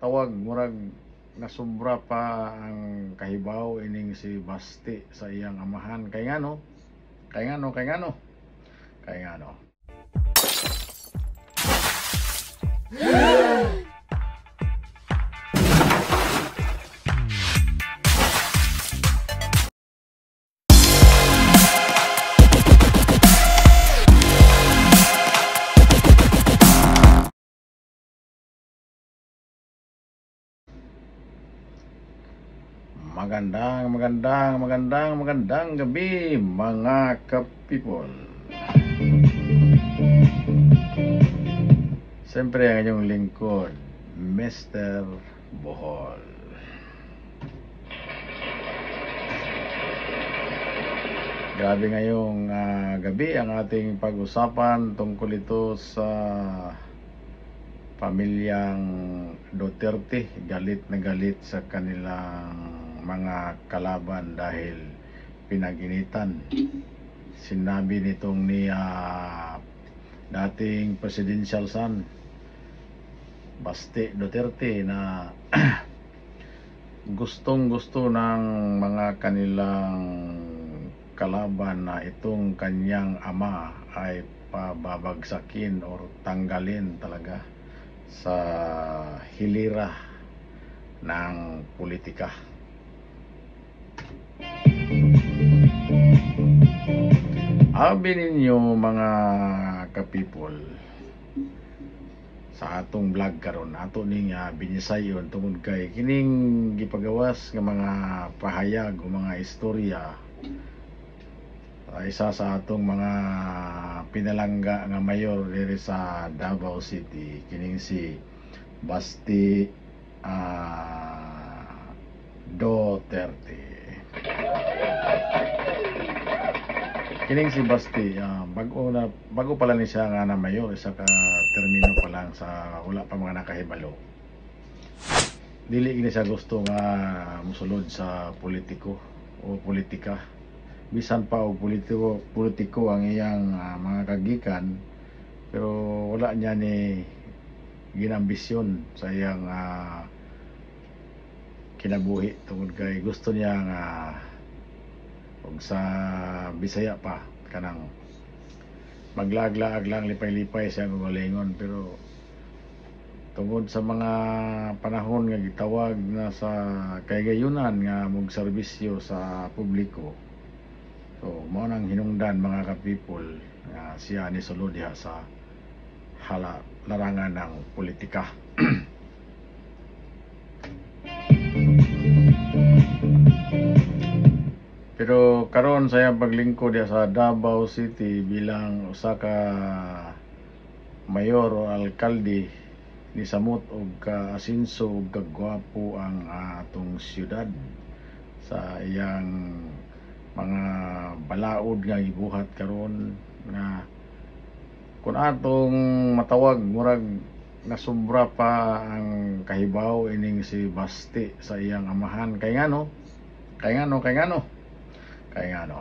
Tawag murag nasubra pa ang kahibaw ining si Basti sa iyang amahan kay ngano kay ngano kay ngano kay ngano magandang gabi mga ka-people. Siyempre ang inyong lingkod, Mr. Bohol. Grabe ngayong gabi ang ating pag-usapan tungkol ito sa pamilyang Duterte. Galit na galit sa kanilang mga kalaban dahil pinag-initan. Sinabi nitong ni dating presidential son Basti Duterte na gustong-gusto ng mga kanilang kalaban na itong kanyang ama ay pababagsakin o tanggalin talaga sa hilira ng politika. Abi ninyo mga ka-people, sa atong vlog karon ato ning binisayon tungod kay kining gipagawas nga mga pahayag o mga istorya isa sa atong mga pinalangga nga mayor diri sa Davao City, kining si Basti Duterte. Kining si Basti bago pa lang ni siya nga na mayor, isa ka termino pa lang sa wala pa mga nakahibalo. Dili gini siya gusto nga musulod sa politiko o politika. Bisan pa og politiko ang iyang mga kagikan, pero wala niya ni ginambisyon sa iyang kinabuhi tungod kay gusto niya nga og sa Bisaya pa kanang maglaglaag lang lipay-lipay siya ng galingon, pero tungod sa mga panahon nga gitawag na sa kaygayunan nga mong serbisyo sa publiko, so mao nang hinungdan mga ka-people nga siya ni sulod diha sa larangan ng politika. Pero karon saya paglingkod diha sa Davao City bilang usa ka mayor o alkalde ni samot og ka-asinso ug kagwapo ang atong syudad sa iyang mga balaod nga gibuhat karon nga kung atong matawag murag nasubra pa ang kahibaw ining si Basti sa iyang amahan kay ngano kay ngano kay ngano kay ngano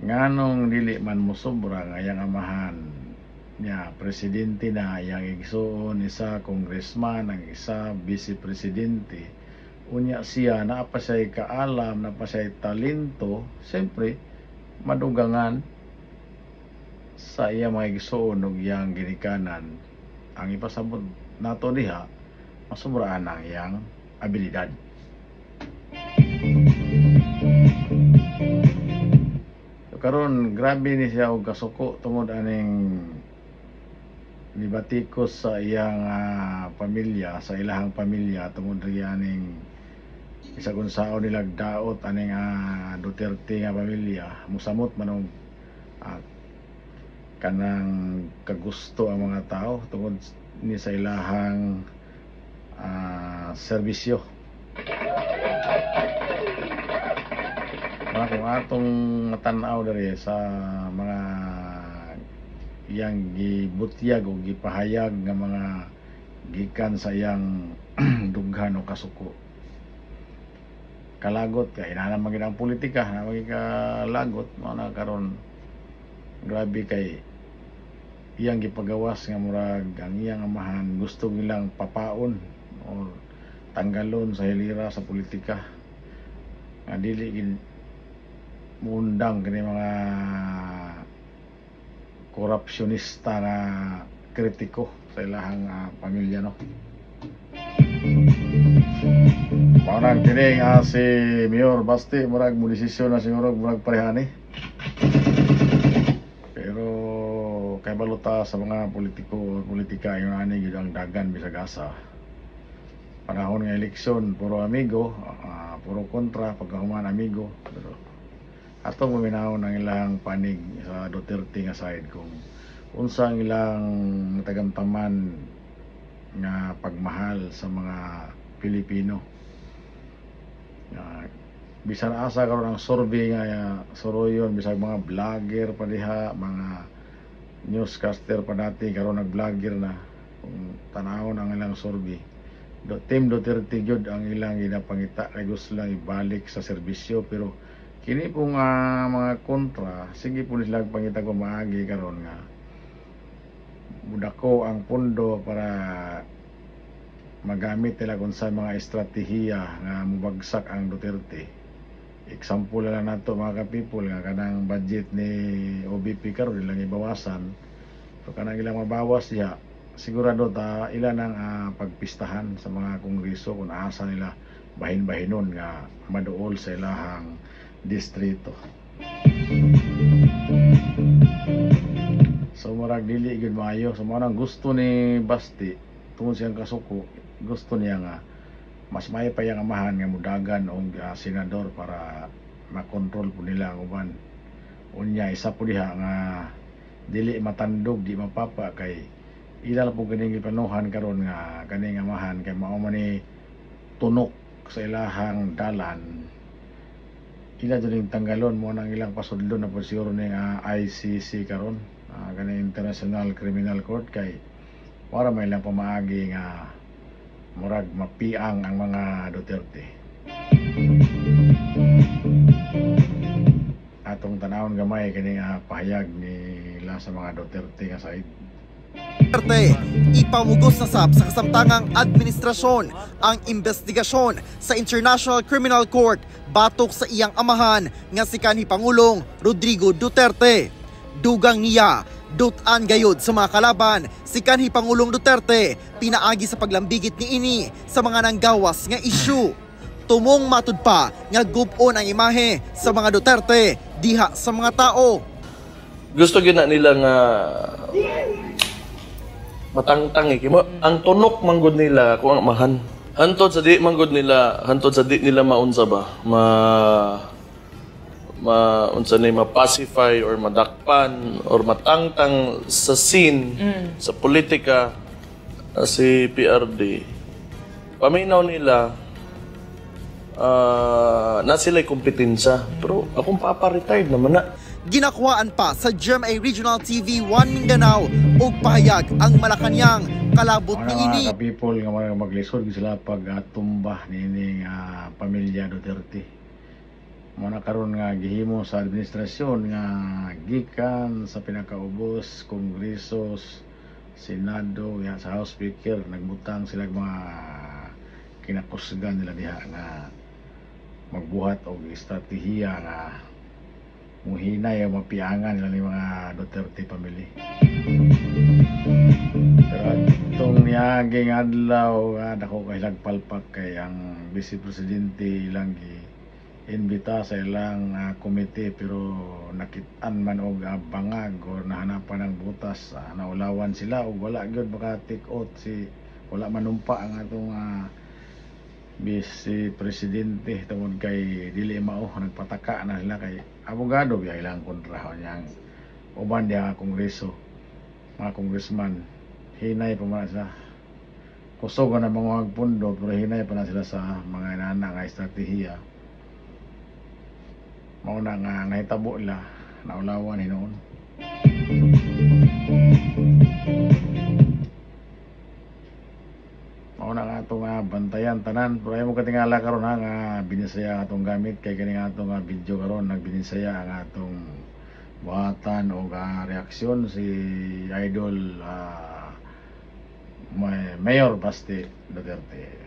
nganong dili man mosobra nga iyang amahan niya presidente na, iyang igsuon isa congressman, ang isa vice presidente, unya siya naa pa siya kaalam, naa pa siya talento, siyempre madugangan sa iya mga igsuon ug iyang ginikanan. Ang ipasabot nato diha masubraan ang iyang abilidad. So karon grabe ni siya og kasuko tungod aning nibatikos sa iyang pamilya, sa ilahang pamilya tungod aning isa kung sao nilag daot aning Duterte nga pamilya, musamot man og kanang kagusto ang mga tao tungod ni sa ilahang serbisyo. Kung atong matanaw diri sa mga iyang gibutyag o gipahayag nga mga gikan sa iyang dughan o kasuko, kalagot kay ina naman gid ang politika, na maging kalagot mo na karon. Grabe kay iyang gipagawas nga murag ang iyang amahan gusto nilang papaon o tanggalon sa hilira sa politika nga dili gid muundang kini mga korupsyonista nga kritiko sa ilahang pamilya, no. Manang kini si Mayor Basti murag mo desisyon na siguro murag parehani. Pero kay baluta sa mga politiko politika yung ani gyud ang dagan bisag asa. Panahon nga eleksyon puro amigo, puro kontra pagkahuman amigo. Pero atong maminahon ang ilang panig sa Duterte nga side kung unsa ang ilang tagamtaman nga pagmahal sa mga Pilipino. Bisan asa karon ang survey nga suroyon bisag mga vlogger pa diha, mga newscaster pa dati karon nag-vlogger na. Kung tanawon ang ilang survey, Team Duterte gyud ang ilang ginapangita kay gusto lang ibalik sa serbisyo. Pero kini pong mga kontra, sige po nila pangita ko maagi karon nga mudako ang pondo para magamit nila kung sa mga estratehiya nga mubagsak ang Duterte. Example lang nato mga ka-people nga kanang budget ni OBP karon ilang ibawasan. So kanang ilang mabawas diha, sigurado ta ilan ang pagpistahan sa mga kongreso kung asa nila bahin-bahinon nga maduol sa ilahang distrito. So murag dili gyud maayo. So mo nang gusto ni Basti tungod siyang kasuko, gusto niya nga mas may pa yang amahan nga mudagan og senador para makontrol po nila ang uban. Unya isa po diha nga dili matandog, di mapapa kay ila po ganing ipanuhan karon nga kaning amahan kay mao man ni tunok sa ilahang dalan. Ila duling tanggalon mo nang ilang pasudlon na po siguro ning ICC karon, kaning International Criminal Court, kay para may lang pamaagi nga murag mapiang ang mga Duterte. Atong tanawon gamay kaning pahayag nila sa mga Duterte nga side. Duterte, ipamugos na sa kasamtangang administrasyon ang investigasyon sa International Criminal Court batok sa iyang amahan nga si kanhi Pangulong Rodrigo Duterte. Dugang niya, dutan gayod sa mga kalaban, si kanhi Pangulong Duterte pinaagi sa paglambigit ni ini sa mga nanggawas nga isyu. Tumong matud pa nga gupon ang imahe sa mga Duterte diha sa mga tao. Gusto gina nila nga matangtang kimo ang tunok manggod nila kung ang amahan. Hantod sa di manggod nila, hantod sa di nila maunsa ba unsa ni ma-pacify or madakpan or matangtang sa scene sa politika si PRD. Paminaw nila na sila'y kompetensya, pero akong papa-retired naman na. Ginakuhaan pa sa GMA Regional TV 1 Mindanao og pahayag ang Malacañang kalabot ni ini. Mga ka-people nga maglisod sila pag tumba ni pamilya Duterte. Muna karon nga gihimo sa administrasyon nga gikan sa pinakaubos Kongreso, Senado, sa House Speaker, nagbutang sila mga kinakusgan nila diha nga magbuhat og estratehiya nga muhinay ang mapiangan nila ni mga Duterte family. Pero itong niyaging adlaw dako kay lagpalpak kay ang Vice Presidente ilang imbita sa ilang komite, pero nakitaan man og bangag o nahanapan ng butas, naulawan sila o wala gyud maka take out wala manumpa ang atong Vice Presidente tungod kay dili mao, nagpataka na sila kay abogado biya ilang kontra niyang uban diya kongreso, mga congressman. Hinay pa man sila, kusog na mga pundo, pero hinay pa na sila sa mga inana nga estratehiya. Mao na nga nahitabo nila, naulawan hinoon. Mao na nga itong bantayan tanan, pero ay mo katingala karon nga binisaya atong gamit kay kani nga atong video karon nagbinisaya ang atong buhatan o reaksyon si Idol Mayor Basti Duterte.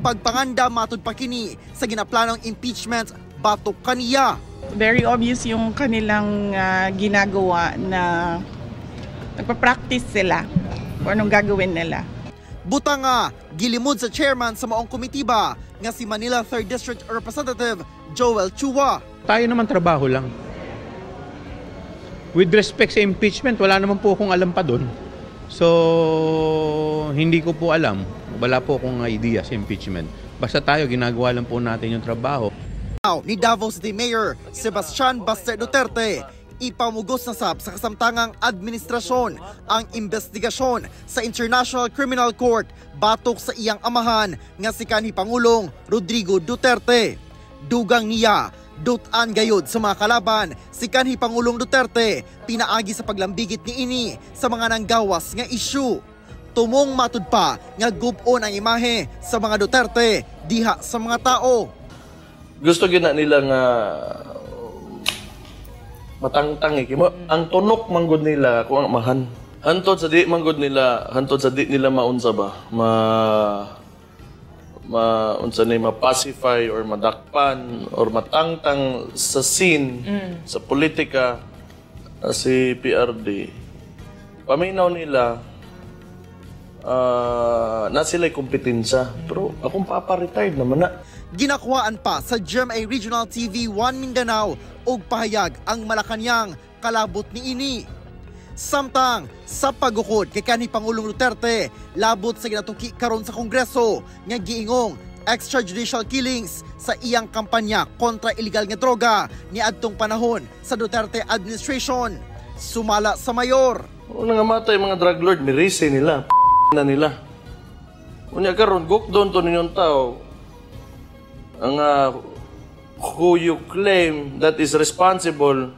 Pagpanganda matud pa kini sa ginaplanong impeachment batok kaniya. Very obvious yung kanilang ginagawa na nagpa-practice sila kung anong gagawin nila. Buta nga, gilimod sa chairman sa maong komitiba nga si Manila 3rd District Representative Joel Chua. Tayo naman trabaho lang. With respect sa impeachment, wala naman po akong alam pa doon. So, hindi ko po alam. Wala po akong idea sa impeachment. Basta tayo, ginagawa lang po natin yung trabaho. Ni Davao City Mayor Sebastian Baste Duterte, ipamugos na sa kasamtangang administrasyon ang investigasyon sa International Criminal Court batok sa iyang amahan nga si kanhi Pangulong Rodrigo Duterte. Dugang niya, dutan gayod sa mga kalaban, si kanhi Pangulong Duterte pinaagi sa paglambigit niini sa mga nanggawas nga isyu. Tumong matud pa nga gubon ang imahe sa mga Duterte diha sa mga tao. Gusto gina nila nga matangtang kimo ang tunok manggod nila kung ang amahan. Hantod sa di manggod nila, hantod sa di nila maunsa ba? Unsa ni ma-pacify or madakpan or matangtang sa scene sa politika si PRD. Paminaw nila na sila'y kompetensya. Pero akong papa-retired naman na. Ginakuhaan pa sa GMA Regional TV 1 Mindanao og pahayag ang Malacañang kalabot ni ini. Samtang sa pagukod kay kanhi Pangulong Duterte labot sa ginatuki karon sa Kongreso nga giingong extrajudicial killings sa iyang kampanya kontra illegal nga droga niadtong panahon sa Duterte administration. Sumala sa mayor. Una nga matay mga drug lord, mirise nila, na nila. Unya karon gukdon to ninyong tao ang who you claim that is responsible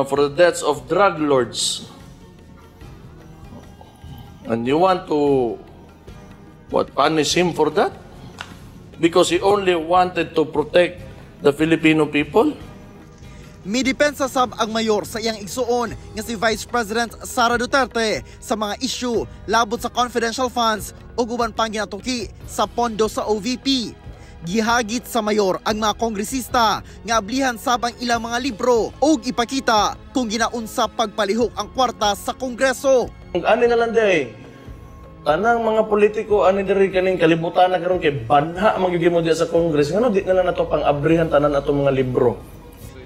for the deaths of drug lords. And you want to punish him for that? Because he only wanted to protect the Filipino people? Midepensa sab ang mayor sa iyang igsuon nga si Vice President Sara Duterte sa mga issue labot sa confidential funds o uban pang ginatuki sa pondo sa OVP. Gihagit sa mayor ang mga kongresista nga ablihan sab ang ilang mga libro ug ipakita kung ginaunsa pagpalihok ang kwarta sa Kongreso. Ani na lang day. Tanang mga politiko ani diri kaning kalibutan na karon kay banha magigimo diya sa Congress. Ngano di na lang nato pang abrihan tanan ato mga libro.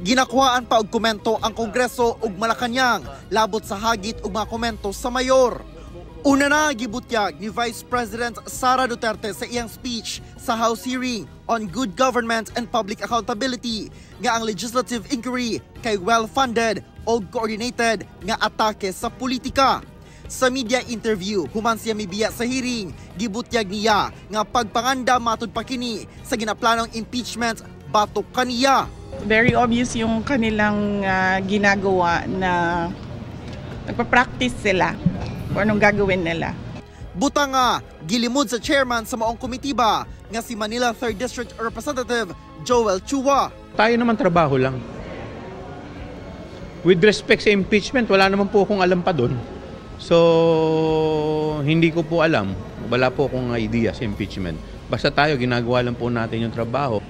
Ginakuhaan pa og komento ang Kongreso ug Malacañang labot sa hagit ug mga komento sa mayor. Una na gibutyag ni Vice President Sara Duterte sa iyang speech sa House hearing on good government and public accountability nga ang legislative inquiry kay well-funded o coordinated nga atake sa politika. Sa media interview human siya mibiya sa hearing, gibutyag niya nga pagpanganda matud pa kini sa ginaplanong impeachment batok kaniya. Very obvious yung kanilang ginagawa na nagpa-practice sila kung anong gagawin nila. Buta nga, gilimod sa chairman sa maong komitiba nga si Manila 3rd District Representative Joel Chua. Tayo naman trabaho lang. With respect sa impeachment, wala naman po akong alam pa doon. So, hindi ko po alam. Wala po akong idea sa impeachment. Basta tayo, ginagawa lang po natin yung trabaho.